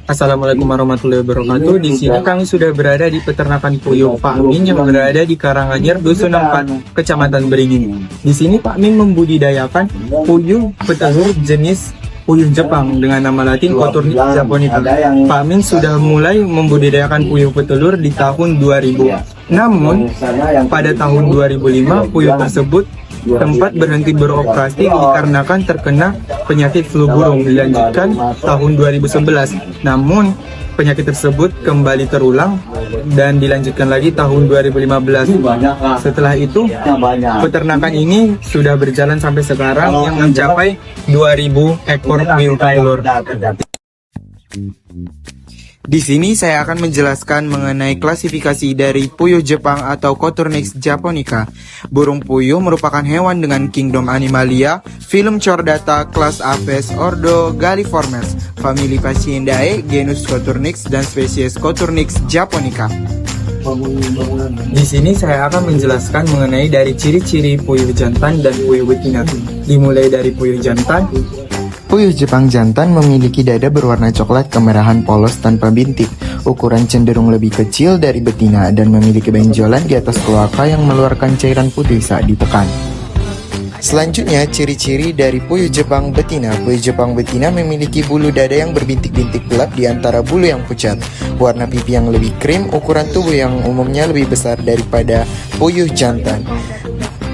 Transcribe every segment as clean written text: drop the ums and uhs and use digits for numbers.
Assalamualaikum warahmatullahi wabarakatuh. Di sini kami sudah berada di peternakan puyuh Pak Min yang berada di Karanganyar, Dusun 4, Kecamatan Beringin. Di sini Pak Min membudidayakan puyuh petelur jenis puyuh Jepang dengan nama latin Coturnix japonica. Pak Min sudah mulai membudidayakan puyuh petelur di tahun 2000. Namun, pada tahun 2005 puyuh tersebut tempat berhenti beroperasi dikarenakan terkena penyakit flu burung. Dilanjutkan tahun 2011. Namun penyakit tersebut kembali terulang dan dilanjutkan lagi tahun 2015. Setelah itu peternakan ini sudah berjalan sampai sekarang yang mencapai 2000 ekor puyuh telur. Di sini saya akan menjelaskan mengenai klasifikasi dari puyuh Jepang atau Coturnix japonica. Burung puyuh merupakan hewan dengan kingdom Animalia, filum Chordata, kelas Apes, ordo Galliformes, famili Faciendae, genus Coturnix, dan spesies Coturnix japonica. Di sini saya akan menjelaskan mengenai dari ciri-ciri puyuh jantan dan puyuh betina. Dimulai dari puyuh jantan. Puyuh Jepang jantan memiliki dada berwarna coklat kemerahan polos tanpa bintik, ukuran cenderung lebih kecil dari betina dan memiliki benjolan di atas kloaka yang mengeluarkan cairan putih saat ditekan. Selanjutnya, ciri-ciri dari puyuh Jepang betina. Puyuh Jepang betina memiliki bulu dada yang berbintik-bintik gelap di antara bulu yang pucat, warna pipi yang lebih krim, ukuran tubuh yang umumnya lebih besar daripada puyuh jantan.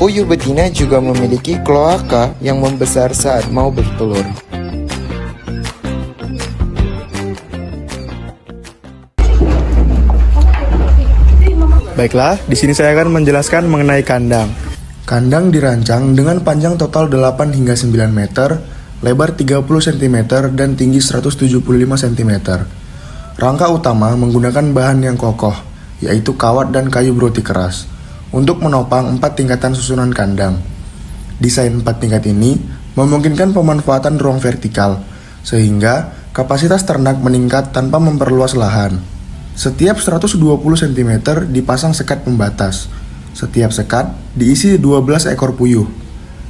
Puyuh betina juga memiliki kloaka yang membesar saat mau bertelur. Baiklah, di sini saya akan menjelaskan mengenai kandang. Kandang dirancang dengan panjang total 8 hingga 9 meter, lebar 30 cm, dan tinggi 175 cm. Rangka utama menggunakan bahan yang kokoh, yaitu kawat dan kayu broti keras, untuk menopang 4 tingkatan susunan kandang. Desain 4 tingkat ini memungkinkan pemanfaatan ruang vertikal, sehingga kapasitas ternak meningkat tanpa memperluas lahan. Setiap 120 cm dipasang sekat pembatas. Setiap sekat diisi 12 ekor puyuh.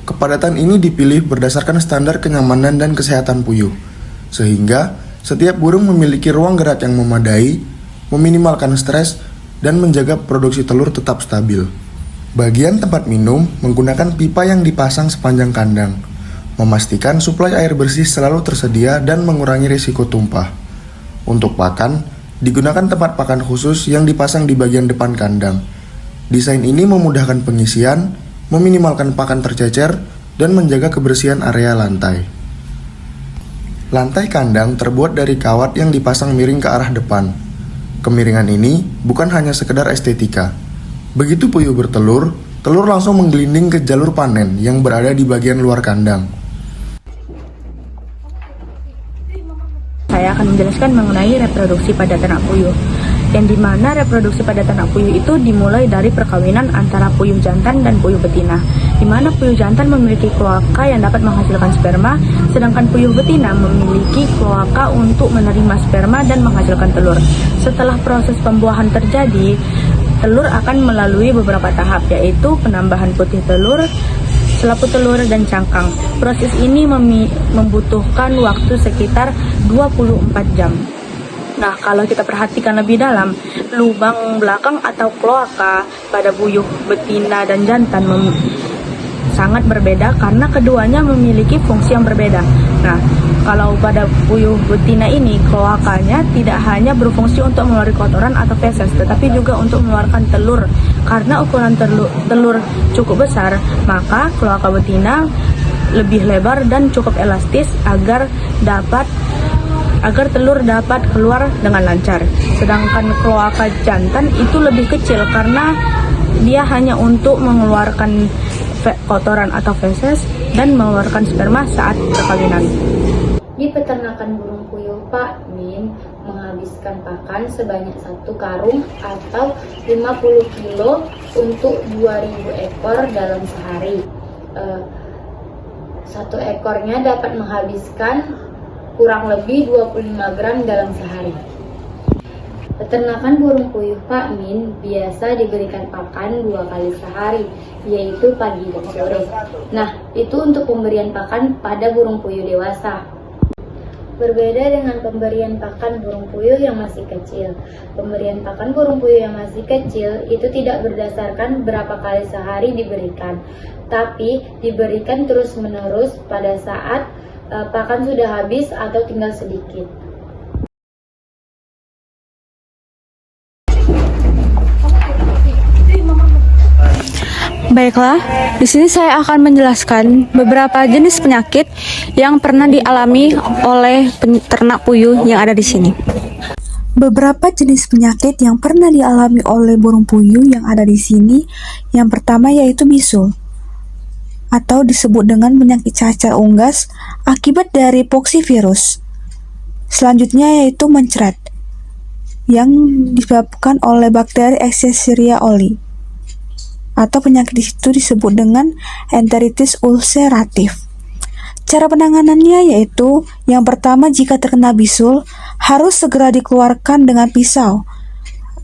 Kepadatan ini dipilih berdasarkan standar kenyamanan dan kesehatan puyuh, sehingga setiap burung memiliki ruang gerak yang memadai, meminimalkan stres, dan menjaga produksi telur tetap stabil. Bagian tempat minum menggunakan pipa yang dipasang sepanjang kandang, memastikan suplai air bersih selalu tersedia dan mengurangi risiko tumpah. Untuk pakan, digunakan tempat pakan khusus yang dipasang di bagian depan kandang. Desain ini memudahkan pengisian, meminimalkan pakan tercecer, dan menjaga kebersihan area lantai. Lantai kandang terbuat dari kawat yang dipasang miring ke arah depan. Kemiringan ini bukan hanya sekedar estetika. Begitu puyuh bertelur, telur langsung menggelinding ke jalur panen yang berada di bagian luar kandang. Saya akan menjelaskan mengenai reproduksi pada ternak puyuh, yang dimana reproduksi pada ternak puyuh itu dimulai dari perkawinan antara puyuh jantan dan puyuh betina, dimana puyuh jantan memiliki kloaka yang dapat menghasilkan sperma, sedangkan puyuh betina memiliki kloaka untuk menerima sperma dan menghasilkan telur. Setelah proses pembuahan terjadi, telur akan melalui beberapa tahap, yaitu penambahan putih telur, selaput telur, dan cangkang. Proses ini membutuhkan waktu sekitar 24 jam. Nah, kalau kita perhatikan lebih dalam, lubang belakang atau kloaka pada puyuh betina dan jantan sangat berbeda karena keduanya memiliki fungsi yang berbeda. Nah, kalau pada puyuh betina ini, kloakanya tidak hanya berfungsi untuk mengeluarkan kotoran atau feses, tetapi juga untuk mengeluarkan telur. Karena ukuran telur cukup besar, maka kloaka betina lebih lebar dan cukup elastis agar telur dapat keluar dengan lancar. Sedangkan kloaka jantan itu lebih kecil karena dia hanya untuk mengeluarkan kotoran atau feses dan mengeluarkan sperma saat perkawinan. Di peternakan burung puyuh, Pak Min menghabiskan pakan sebanyak 1 karung atau 50 kilo untuk 2000 ekor dalam sehari. Satu ekornya dapat menghabiskan kurang lebih 25 gram dalam sehari. Peternakan burung puyuh Pak Min biasa diberikan pakan 2 kali sehari, yaitu pagi dan sore. Nah, itu untuk pemberian pakan pada burung puyuh dewasa. Berbeda dengan pemberian pakan burung puyuh yang masih kecil. Pemberian pakan burung puyuh yang masih kecil itu tidak berdasarkan berapa kali sehari diberikan, tapi diberikan terus-menerus pada saat pakan sudah habis atau tinggal sedikit. Baiklah, di sini saya akan menjelaskan beberapa jenis penyakit yang pernah dialami oleh peternak puyuh yang ada di sini. Beberapa jenis penyakit yang pernah dialami oleh burung puyuh yang ada di sini, yang pertama yaitu bisul, atau disebut dengan penyakit cacar unggas akibat dari poxivirus. Selanjutnya yaitu mencret, yang disebabkan oleh bakteri Escherichia coli, atau penyakit itu disebut dengan enteritis ulceratif. Cara penanganannya yaitu, yang pertama jika terkena bisul, harus segera dikeluarkan dengan pisau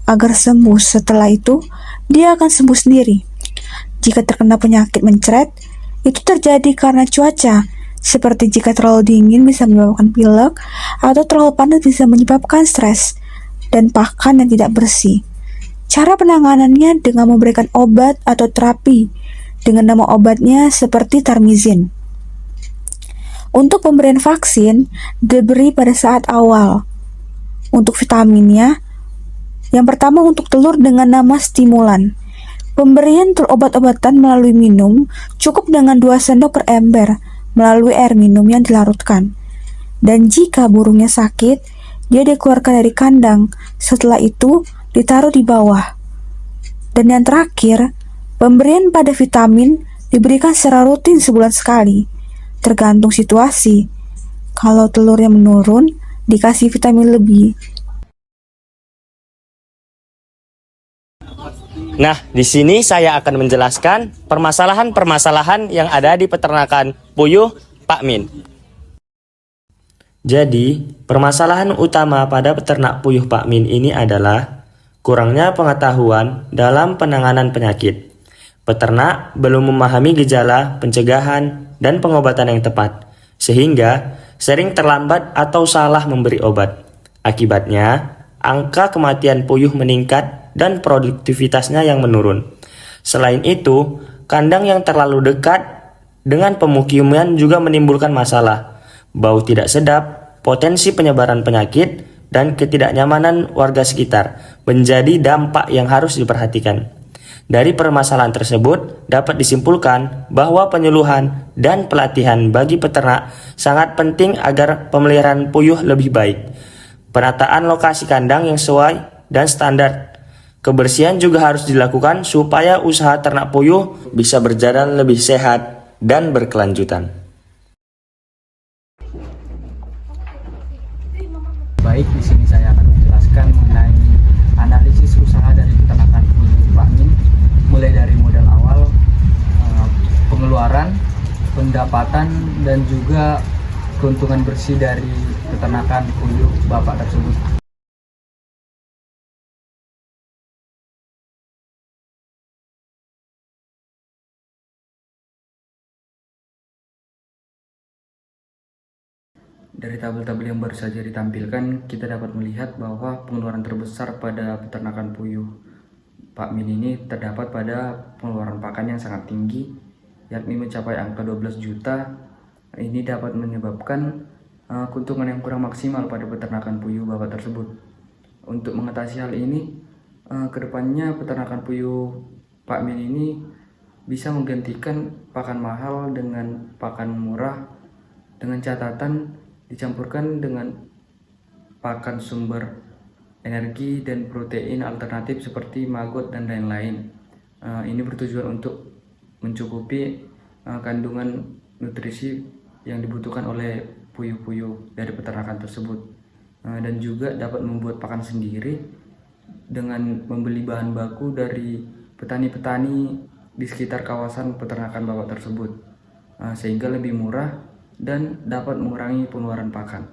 agar sembuh. Setelah itu, dia akan sembuh sendiri. Jika terkena penyakit mencret, itu terjadi karena cuaca, seperti jika terlalu dingin bisa menyebabkan pilek, atau terlalu panas bisa menyebabkan stres, dan pakan yang tidak bersih. Cara penanganannya dengan memberikan obat atau terapi dengan nama obatnya seperti Tarmizin. Untuk pemberian vaksin diberi pada saat awal. Untuk vitaminnya, yang pertama untuk telur dengan nama stimulan. Pemberian obat-obatan melalui minum cukup dengan 2 sendok per ember melalui air minum yang dilarutkan. Dan jika burungnya sakit, dia dikeluarkan dari kandang. Setelah itu ditaruh di bawah. Dan yang terakhir, pemberian pada vitamin diberikan secara rutin sebulan sekali, tergantung situasi. Kalau telurnya menurun, dikasih vitamin lebih. Nah, di sini saya akan menjelaskan permasalahan-permasalahan yang ada di peternakan puyuh Pak Min. Jadi, permasalahan utama pada peternak puyuh Pak Min ini adalah kurangnya pengetahuan dalam penanganan penyakit. Peternak belum memahami gejala, pencegahan, dan pengobatan yang tepat, sehingga sering terlambat atau salah memberi obat. Akibatnya, angka kematian puyuh meningkat dan produktivitasnya yang menurun. Selain itu, kandang yang terlalu dekat dengan pemukiman juga menimbulkan masalah. Bau tidak sedap, potensi penyebaran penyakit, dan ketidaknyamanan warga sekitar menjadi dampak yang harus diperhatikan. Dari permasalahan tersebut dapat disimpulkan bahwa penyuluhan dan pelatihan bagi peternak sangat penting agar pemeliharaan puyuh lebih baik. Penataan lokasi kandang yang sesuai dan standar. Kebersihan juga harus dilakukan supaya usaha ternak puyuh bisa berjalan lebih sehat dan berkelanjutan. Baik, di sini saya akan menjelaskan mengenai analisis usaha dari peternakan puyuh Pak Min, mulai dari modal awal, pengeluaran, pendapatan, dan juga keuntungan bersih dari peternakan puyuh Bapak tersebut. Dari tabel-tabel yang baru saja ditampilkan, kita dapat melihat bahwa pengeluaran terbesar pada peternakan puyuh Pak Min ini terdapat pada pengeluaran pakan yang sangat tinggi, yakni mencapai angka 12 juta. Ini dapat menyebabkan keuntungan yang kurang maksimal pada peternakan puyuh Bapak tersebut. Untuk mengatasi hal ini, kedepannya peternakan puyuh Pak Min ini bisa menggantikan pakan mahal dengan pakan murah, dengan catatan dicampurkan dengan pakan sumber energi dan protein alternatif seperti maggot dan lain-lain. Ini bertujuan untuk mencukupi kandungan nutrisi yang dibutuhkan oleh puyuh-puyuh dari peternakan tersebut, dan juga dapat membuat pakan sendiri dengan membeli bahan baku dari petani-petani di sekitar kawasan peternakan Bapak tersebut, sehingga lebih murah dan dapat mengurangi pengeluaran pakan.